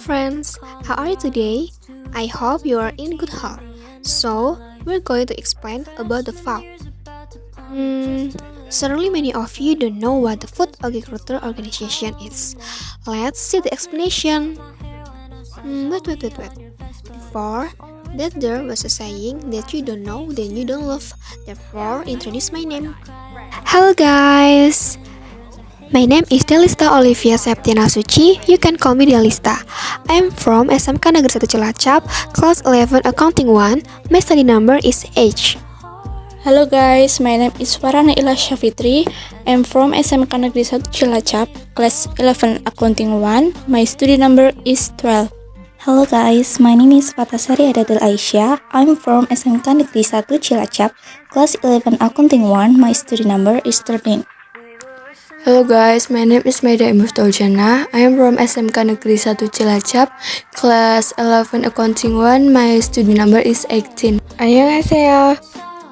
friends, how are you today? I hope you are in good health. So, we're going to explain about the FAO. Certainly many of you don't know what the Food Agriculture Organization is. Let's see the explanation. Wait. Before that there was a saying that you don't know, then you don't love. Therefore, introduce my name. Hello guys! My name is Delista Olivia Septiana Suci. You can call me Delista. I am from SMK Negeri 1 Cilacap, Class 11 Accounting 1. My study number is H. Hello guys, my name is Farana Ilasha Fitri. I am from SMK Negeri 1 Cilacap, Class 11 Accounting 1. My study number is 12. Hello guys, my name is Fatasari Adatul Aisyah. I'm from SMK Negeri 1 Cilacap, Class 11 Accounting 1. My study number is 13. Hello guys, my name is Maida Muftauljana. I am from SMK Negeri 1 Cilacap, Class 11 Accounting 1. My study number is 18. Annyeonghaseyo.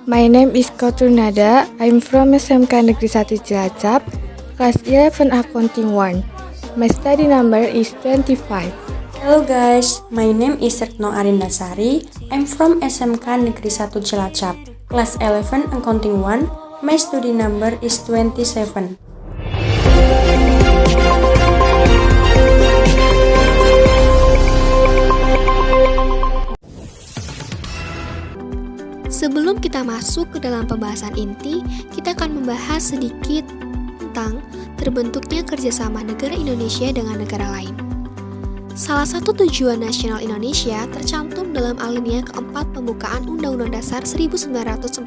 My name is Kautur Nada. I'm from SMK Negeri 1 Cilacap, Class 11 Accounting 1. My study number is 25. Hello guys, my name is Retno Arindasari. I'm from SMK Negeri 1 Cilacap, Class 11 Accounting 1. My study number is 27. Sebelum kita masuk ke dalam pembahasan inti, kita akan membahas sedikit tentang terbentuknya kerjasama negara Indonesia dengan negara lain. Salah satu tujuan nasional Indonesia tercantum dalam alinea keempat pembukaan Undang-Undang Dasar 1945,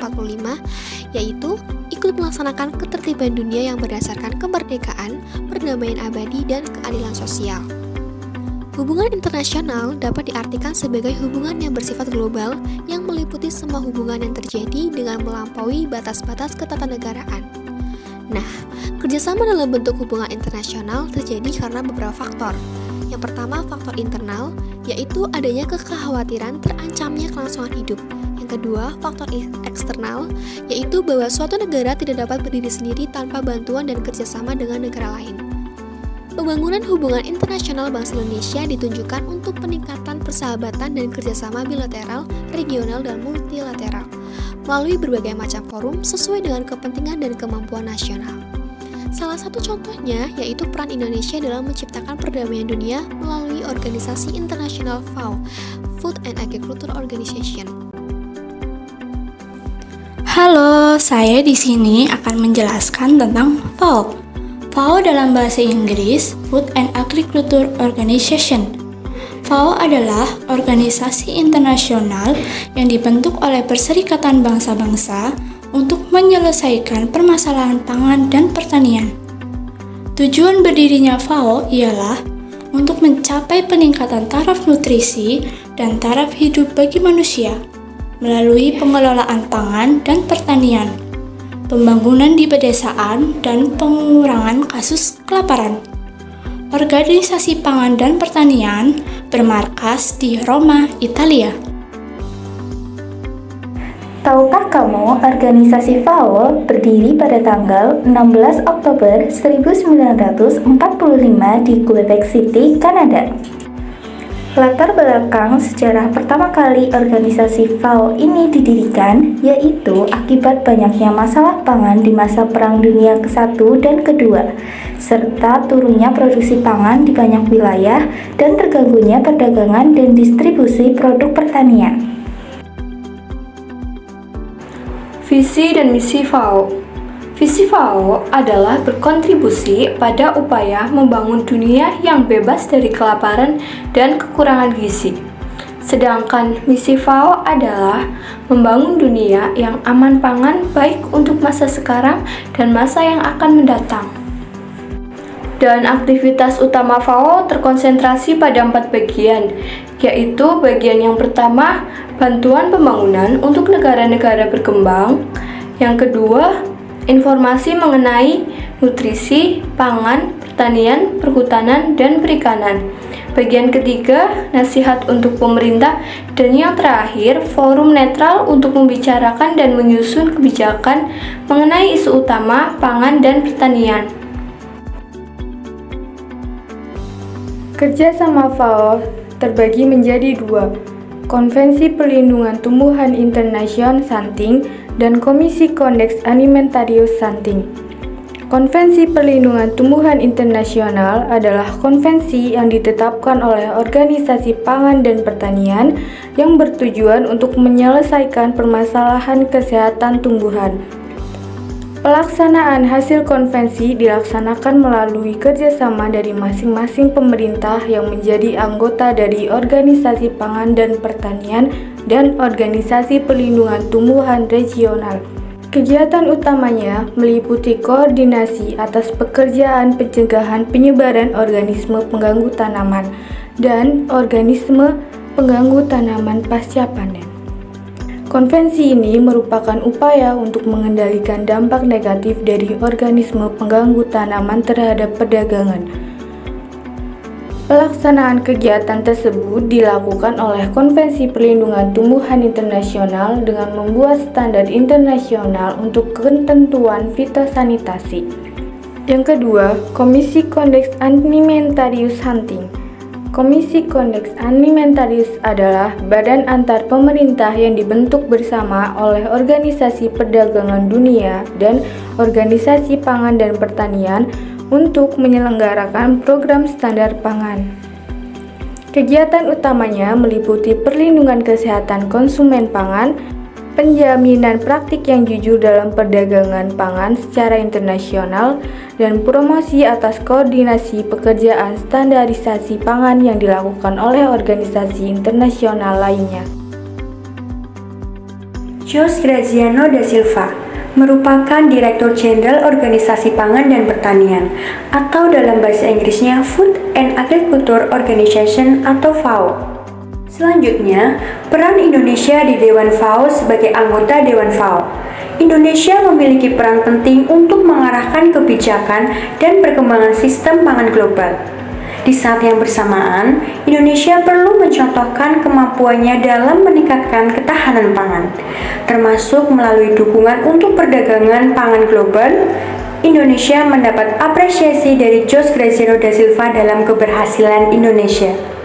yaitu ikut melaksanakan ketertiban dunia yang berdasarkan kemerdekaan, perdamaian abadi, dan keadilan sosial. Hubungan internasional dapat diartikan sebagai hubungan yang bersifat global yang meliputi semua hubungan yang terjadi dengan melampaui batas-batas ketatanegaraan. Nah, kerjasama dalam bentuk hubungan internasional terjadi karena beberapa faktor. Yang pertama, faktor internal, yaitu adanya kekhawatiran terancamnya kelangsungan hidup. Yang kedua, faktor eksternal, yaitu bahwa suatu negara tidak dapat berdiri sendiri tanpa bantuan dan kerjasama dengan negara lain. Pembangunan hubungan internasional bangsa Indonesia ditunjukkan untuk peningkatan persahabatan dan kerjasama bilateral, regional, dan multilateral melalui berbagai macam forum sesuai dengan kepentingan dan kemampuan nasional. Salah satu contohnya yaitu peran Indonesia dalam menciptakan perdamaian dunia melalui organisasi internasional FAO, Food and Agriculture Organization. Halo, saya di sini akan menjelaskan tentang FAO. FAO dalam bahasa Inggris, Food and Agriculture Organization. FAO adalah organisasi internasional yang dibentuk oleh Perserikatan Bangsa-Bangsa untuk menyelesaikan permasalahan pangan dan pertanian. Tujuan berdirinya FAO ialah untuk mencapai peningkatan taraf nutrisi dan taraf hidup bagi manusia melalui pengelolaan pangan dan pertanian, pembangunan di pedesaan, dan pengurangan kasus kelaparan. Organisasi Pangan dan Pertanian bermarkas di Roma, Italia. Tahukah kamu, organisasi FAO berdiri pada tanggal 16 Oktober 1945 di Quebec City, Kanada. Latar belakang sejarah pertama kali organisasi FAO ini didirikan yaitu akibat banyaknya masalah pangan di masa Perang Dunia ke-1 dan ke-2, serta turunnya produksi pangan di banyak wilayah dan terganggunya perdagangan dan distribusi produk pertanian. Visi dan misi FAO. Visi FAO adalah berkontribusi pada upaya membangun dunia yang bebas dari kelaparan dan kekurangan gizi. Sedangkan misi FAO adalah membangun dunia yang aman pangan baik untuk masa sekarang dan masa yang akan mendatang. Dan aktivitas utama FAO terkonsentrasi pada 4 bagian, yaitu bagian yang pertama, bantuan pembangunan untuk negara-negara berkembang. Yang kedua, informasi mengenai nutrisi, pangan, pertanian, perhutanan, dan perikanan. Bagian ketiga, nasihat untuk pemerintah. Dan yang terakhir, forum netral untuk membicarakan dan menyusun kebijakan mengenai isu utama pangan dan pertanian. Kerjasama FAO terbagi menjadi dua, Konvensi Perlindungan Tumbuhan Internasional Stunting dan Komisi Kodeks Alimentarius Stunting. Konvensi Perlindungan Tumbuhan Internasional adalah konvensi yang ditetapkan oleh Organisasi Pangan dan Pertanian yang bertujuan untuk menyelesaikan permasalahan kesehatan tumbuhan. Pelaksanaan hasil konvensi dilaksanakan melalui kerjasama dari masing-masing pemerintah yang menjadi anggota dari Organisasi Pangan dan Pertanian dan Organisasi Perlindungan Tumbuhan Regional. Kegiatan utamanya meliputi koordinasi atas pekerjaan pencegahan penyebaran organisme pengganggu tanaman dan organisme pengganggu tanaman pasca panen. Konvensi ini merupakan upaya untuk mengendalikan dampak negatif dari organisme pengganggu tanaman terhadap perdagangan. Pelaksanaan kegiatan tersebut dilakukan oleh Konvensi Perlindungan Tumbuhan Internasional dengan membuat standar internasional untuk ketentuan fitosanitasi. Yang kedua, Komisi Kodeks Alimentarius Stunting. Komisi Kodeks Alimentarius adalah badan antar pemerintah yang dibentuk bersama oleh Organisasi Perdagangan Dunia dan Organisasi Pangan dan Pertanian untuk menyelenggarakan program standar pangan. Kegiatan utamanya meliputi perlindungan kesehatan konsumen pangan, penjaminan praktik yang jujur dalam perdagangan pangan secara internasional, dan promosi atas koordinasi pekerjaan standarisasi pangan yang dilakukan oleh organisasi internasional lainnya. Jose Graziano da Silva merupakan Direktur Jenderal Organisasi Pangan dan Pertanian, atau dalam bahasa Inggrisnya Food and Agriculture Organization atau FAO. Selanjutnya, peran Indonesia di Dewan FAO sebagai anggota Dewan FAO. Indonesia memiliki peran penting untuk mengarahkan kebijakan dan perkembangan sistem pangan global. Di saat yang bersamaan, Indonesia perlu mencontohkan kemampuannya dalam meningkatkan ketahanan pangan, termasuk melalui dukungan untuk perdagangan pangan global. Indonesia mendapat apresiasi dari Jose Graziano da Silva dalam keberhasilan Indonesia.